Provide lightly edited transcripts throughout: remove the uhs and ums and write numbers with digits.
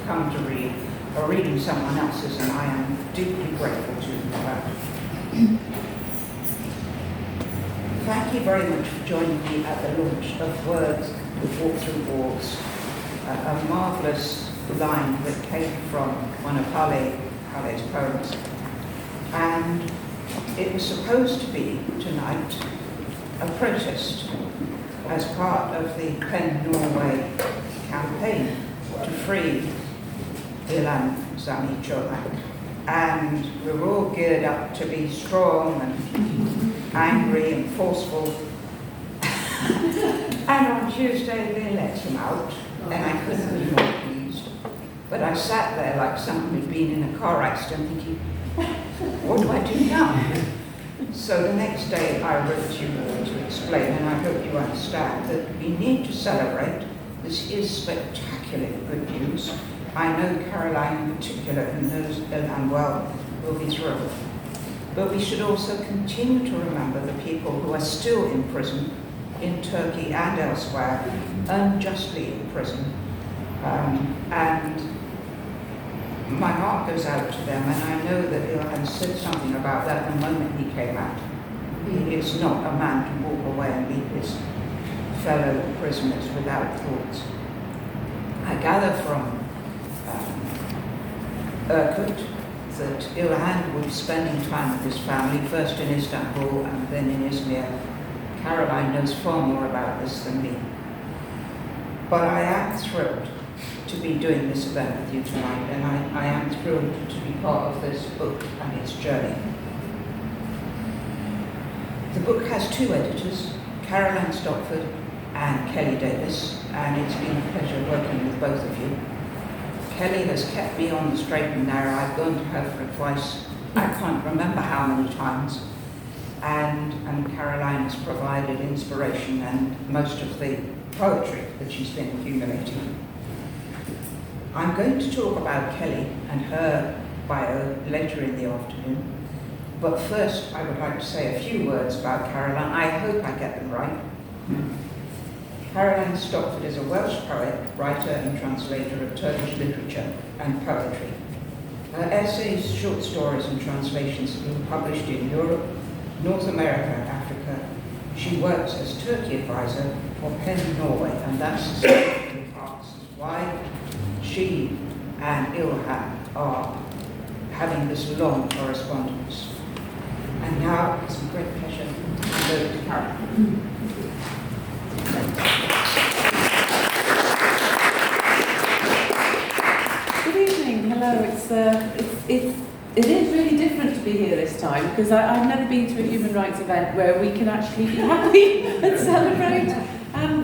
come to read or reading someone else's, and I am deeply grateful to them for that. Thank you very much for joining me at the launch of Words that Walk Through Walls, a marvellous line that came from one of Hale's poems. And it was supposed to be tonight a protest as part of the PEN Norway campaign to free Ilhan Sami Comak. And we were all geared up to be strong and angry and forceful. And on Tuesday they let him out, and I couldn't be more pleased. But I sat there like someone who'd been in a car accident thinking, what do I do now? So the next day I wrote you all to explain, and I hope you understand, that we need to celebrate. This is spectacularly good news. I know Caroline in particular, who knows Ilhan well, will be thrilled. But we should also continue to remember the people who are still in prison in Turkey and elsewhere, unjustly in prison. And my heart goes out to them, and I know that Ilhan said something about that the moment he came out. He is not a man to walk away and leave his fellow prisoners without thoughts. I gather from Erkut that Ilhan was spending time with his family, first in Istanbul and then in Izmir. Caroline knows far more about this than me. But I am thrilled to be doing this event with you tonight, and I am thrilled to be part of this book and its journey. The book has two editors, Caroline Stopford and Kelly Davis, and it's been a pleasure working with both of you. Kelly has kept me on the straight and narrow. I've gone to her for advice, I can't remember how many times, and Caroline has provided inspiration and most of the poetry that she's been accumulating. I'm going to talk about Kelly and her bio later in the afternoon, but first I would like to say a few words about Caroline. I hope I get them right. Caroline Stopford is a Welsh poet, writer and translator of Turkish literature and poetry. Her essays, short stories and translations have been published in Europe, North America and Africa. She works as Turkey advisor for PEN Norway, and that's specifically asks why she and Ilhan are having this long correspondence. And now it's a great pleasure to hand over to Caroline. Good evening. Hello. It is really different to be here this time, because I've never been to a human rights event where we can actually be happy and celebrate.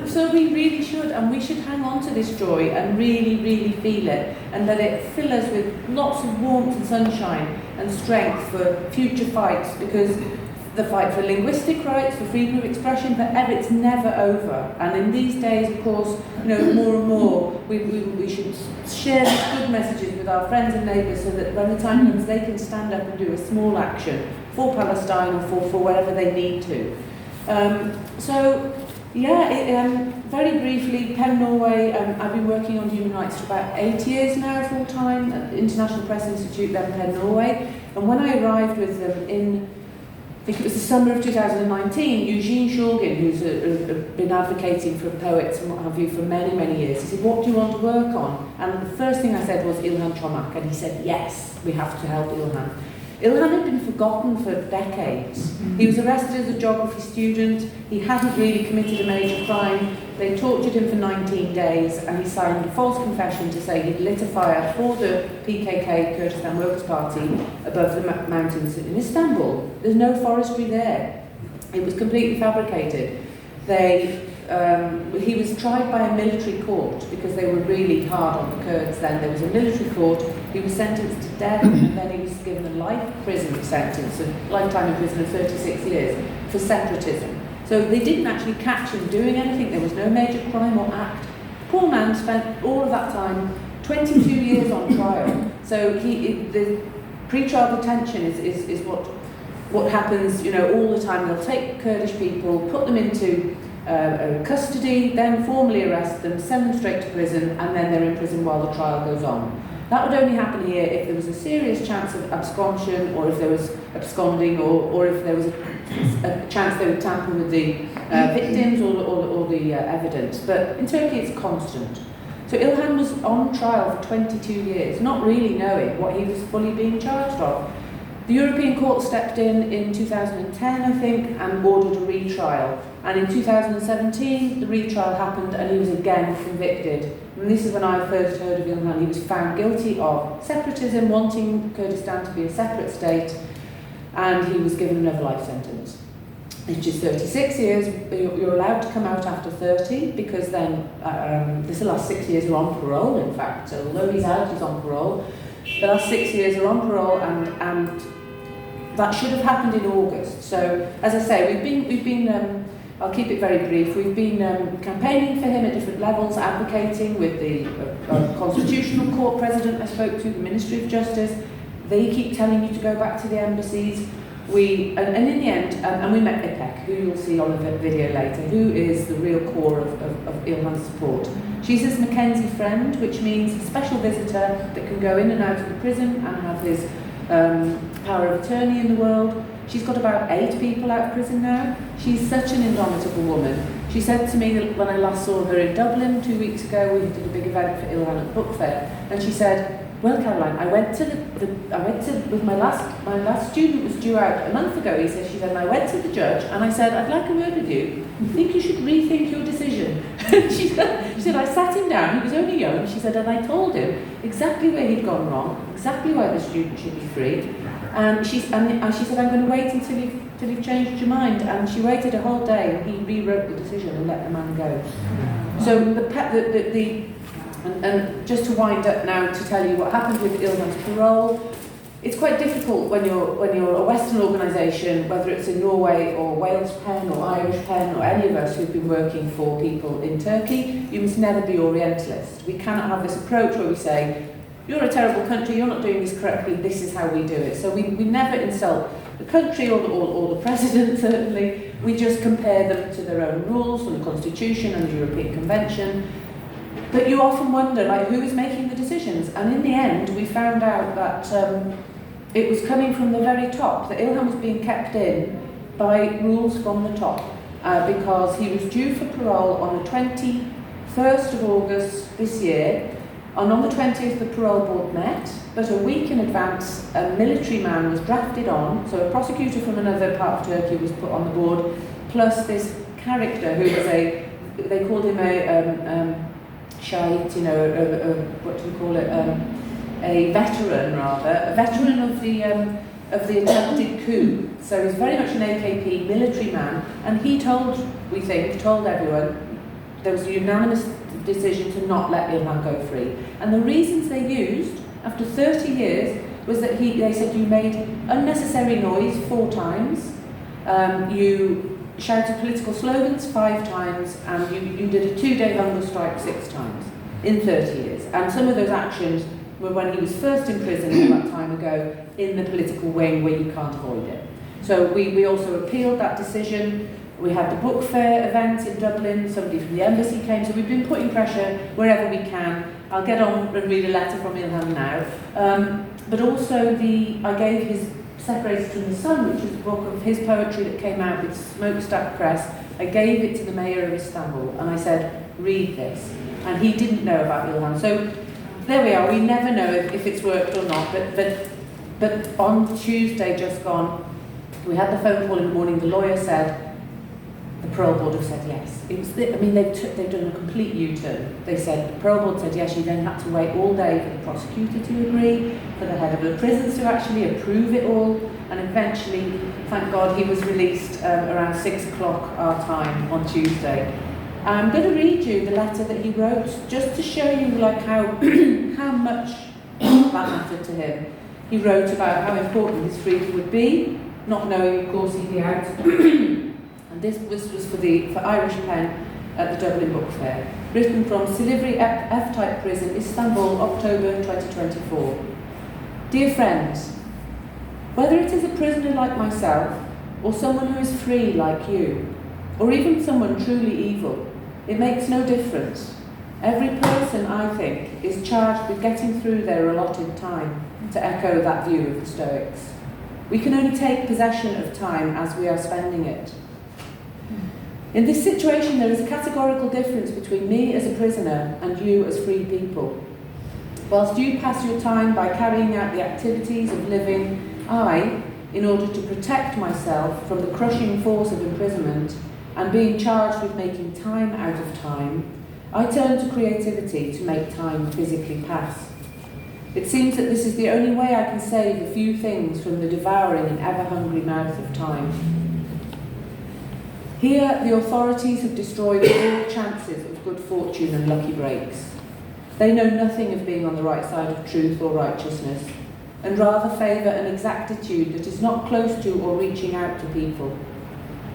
So we really should, and we should hang on to this joy and really, really feel it, and let it fill us with lots of warmth and sunshine and strength for future fights, because the fight for linguistic rights, for freedom of expression, it's never over. And in these days, of course, more and more, we should share these good messages with our friends and neighbours, so that when the time comes, they can stand up and do a small action for Palestine or for whatever they need to. Very briefly, PEN Norway, I've been working on human rights for about 8 years now, full-time, at the International Press Institute, then PEN Norway. And when I arrived with them in, I think it was the summer of 2019, Eugene Shulgin, who's been advocating for poets and what have you for many, many years, he said, what do you want to work on? And the first thing I said was Ilhan Comak, and he said, yes, we have to help Ilhan. Ilhan had been forgotten for decades. He was arrested as a geography student. He hadn't really committed a major crime. They tortured him for 19 days, and he signed a false confession to say he'd lit a fire for the PKK, Kurdistan Workers' Party, above the mountains in Istanbul. There's no forestry there. It was completely fabricated. He was tried by a military court because they were really hard on the Kurds then. There was a military court. He was sentenced to death, and then he was given a life prison sentence, a lifetime in prison of 36 years, for separatism. So they didn't actually catch him doing anything. There was no major crime or act. Poor man spent all of that time, 22 years on trial. So the pre-trial detention is what happens, all the time. They'll take Kurdish people, put them into custody, then formally arrest them, send them straight to prison, and then they're in prison while the trial goes on. That would only happen here if there was a serious chance of absconsion, or if there was absconding, or if there was a chance they would tamper with the victims or the evidence. But in Turkey it's constant. So Ilhan was on trial for 22 years, not really knowing what he was fully being charged of. The European Court stepped in 2010, I think, and ordered a retrial. And in 2017, the retrial happened and he was again convicted. And this is when I first heard of Ilhan. He was found guilty of separatism, wanting Kurdistan to be a separate state, and he was given another life sentence, which is 36 years. You're allowed to come out after 30, because then the last 6 years are on parole, in fact. So although he's out, he's on parole. The last 6 years are on parole, and that should have happened in August. So, as I say, we've been I'll keep it very brief. We've been campaigning for him at different levels, advocating with the Constitutional Court President I spoke to, the Ministry of Justice. They keep telling you to go back to the embassies. And in the end, and we met IPEC, who you'll see on the video later, who is the real core of Ilhan's support. She's his Mackenzie friend, which means a special visitor that can go in and out of the prison and have his power of attorney in the world. She's got about 8 people out of prison now. She's such an indomitable woman. She said to me that when I last saw her in Dublin 2 weeks ago, we did a big event for Ilhan at the book fair, and she said, "Well, Caroline, I went to with my last student was due out a month ago." She said, and I went to the judge and I said, "I'd like a word with you. I think you should rethink your decision." she said, "I sat him down. He was only young." She said, "And I told him exactly where he'd gone wrong, exactly why the student should be free." And she said, "I'm going to wait until you've changed your mind." And she waited a whole day, and he rewrote the decision and let the man go. So and just to wind up now to tell you what happened with Ilhan's parole, it's quite difficult when you're a Western organisation, whether it's in Norway or Wales Pen or Irish Pen or any of us who've been working for people in Turkey. You must never be Orientalist. We cannot have this approach where we say, "You're a terrible country, you're not doing this correctly, this is how we do it." So we never insult the country or the president, certainly. We just compare them to their own rules and the Constitution and the European Convention. But you often wonder, who is making the decisions? And in the end, we found out that it was coming from the very top, that Ilhan was being kept in by rules from the top, because he was due for parole on the 21st of August this year, and on the 20th the parole board met, but a week in advance a military man was drafted on, so a prosecutor from another part of Turkey was put on the board, plus this character who was they called him a shahid, what do you call it, a veteran rather, a veteran of the attempted coup. So he's very much an AKP military man, and he told everyone, there was a unanimous decision to not let Ilhan go free. And the reasons they used, after 30 years, was that they said you made unnecessary noise 4 times, you shouted political slogans 5 times, and you did a 2-day hunger strike 6 times in 30 years. And some of those actions were when he was first in prison all that time ago in the political wing where you can't avoid it. So we also appealed that decision. We had the book fair event in Dublin, somebody from the embassy came, so we've been putting pressure wherever we can. I'll get on and read a letter from Ilhan now. But also I gave his Separated from the Sun, which is a book of his poetry that came out with Smokestack Press. I gave it to the mayor of Istanbul and I said, "Read this." And he didn't know about Ilhan. So there we are. We never know if it's worked or not. But on Tuesday just gone, we had the phone call in the morning. The lawyer said the parole board have said yes. They've done a complete U-turn. They said the parole board said yes. You then had to wait all day for the prosecutor to agree, for the head of the prisons to actually approve it all, and eventually, thank God, he was released around 6 o'clock our time on Tuesday. I'm going to read you the letter that he wrote, just to show you how much that mattered to him. He wrote about how important his freedom would be, not knowing, of course, he'd be out. And this was for Irish Pen at the Dublin Book Fair. Written from Silivri F-Type Prison, Istanbul, October 2024. Dear friends, whether it is a prisoner like myself or someone who is free like you, or even someone truly evil. It makes no difference. Every person, I think, is charged with getting through their allotted time, to echo that view of the Stoics. We can only take possession of time as we are spending it. In this situation, there is a categorical difference between me as a prisoner and you as free people. Whilst you pass your time by carrying out the activities of living, I, in order to protect myself from the crushing force of imprisonment and being charged with making time out of time, I turn to creativity to make time physically pass. It seems that this is the only way I can save a few things from the devouring and ever-hungry mouth of time. Here, the authorities have destroyed all chances of good fortune and lucky breaks. They know nothing of being on the right side of truth or righteousness, and rather favour an exactitude that is not close to or reaching out to people.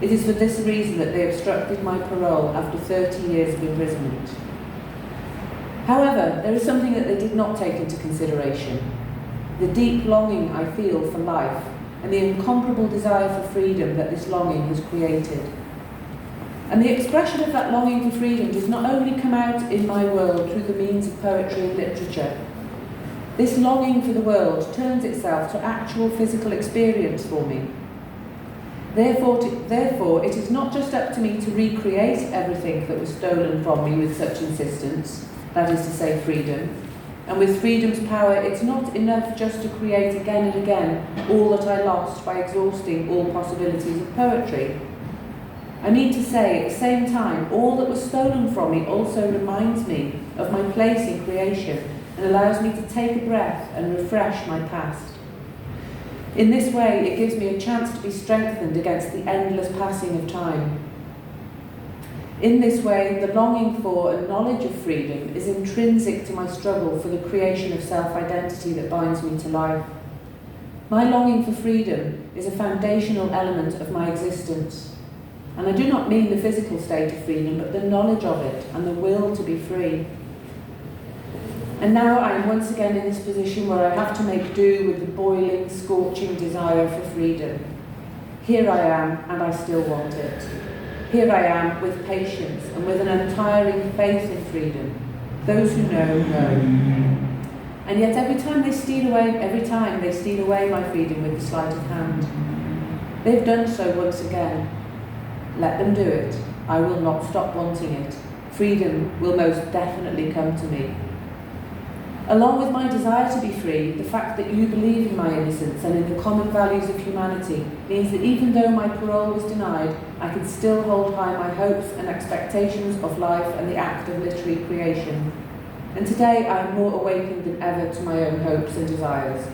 It is for this reason that they obstructed my parole after 30 years of imprisonment. However, there is something that they did not take into consideration: the deep longing I feel for life and the incomparable desire for freedom that this longing has created. And the expression of that longing for freedom does not only come out in my world through the means of poetry and literature. This longing for the world turns itself to actual physical experience for me. Therefore, it is not just up to me to recreate everything that was stolen from me with such insistence, that is to say, freedom. And with freedom's power, it's not enough just to create again and again all that I lost by exhausting all possibilities of poetry. I need to say, at the same time, all that was stolen from me also reminds me of my place in creation and allows me to take a breath and refresh my past. In this way, it gives me a chance to be strengthened against the endless passing of time. In this way, the longing for and knowledge of freedom is intrinsic to my struggle for the creation of self-identity that binds me to life. My longing for freedom is a foundational element of my existence. And I do not mean the physical state of freedom, but the knowledge of it and the will to be free. And now I am once again in this position where I have to make do with the boiling, scorching desire for freedom. Here I am, and I still want it. Here I am, with patience and with an untiring faith in freedom. Those who know, know. And yet every time they steal away my freedom with the sleight of hand. They've done so once again. Let them do it. I will not stop wanting it. Freedom will most definitely come to me. Along with my desire to be free, the fact that you believe in my innocence and in the common values of humanity means that even though my parole was denied, I can still hold high my hopes and expectations of life and the act of literary creation. And today I am more awakened than ever to my own hopes and desires.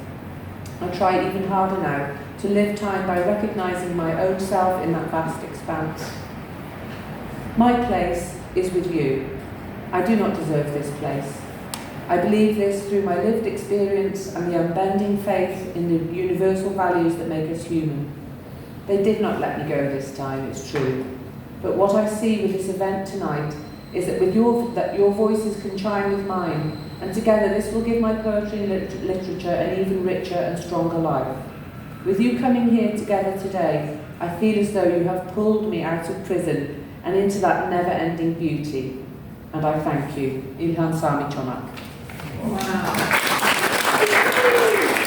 I try even harder now to live time by recognising my own self in that vast expanse. My place is with you. I do not deserve this place. I believe this through my lived experience and the unbending faith in the universal values that make us human. They did not let me go this time, it's true. But what I see with this event tonight is that your voices can chime with mine, and together this will give my poetry and literature an even richer and stronger life. With you coming here together today, I feel as though you have pulled me out of prison and into that never-ending beauty. And I thank you. Ilhan Sami Comak. Wow.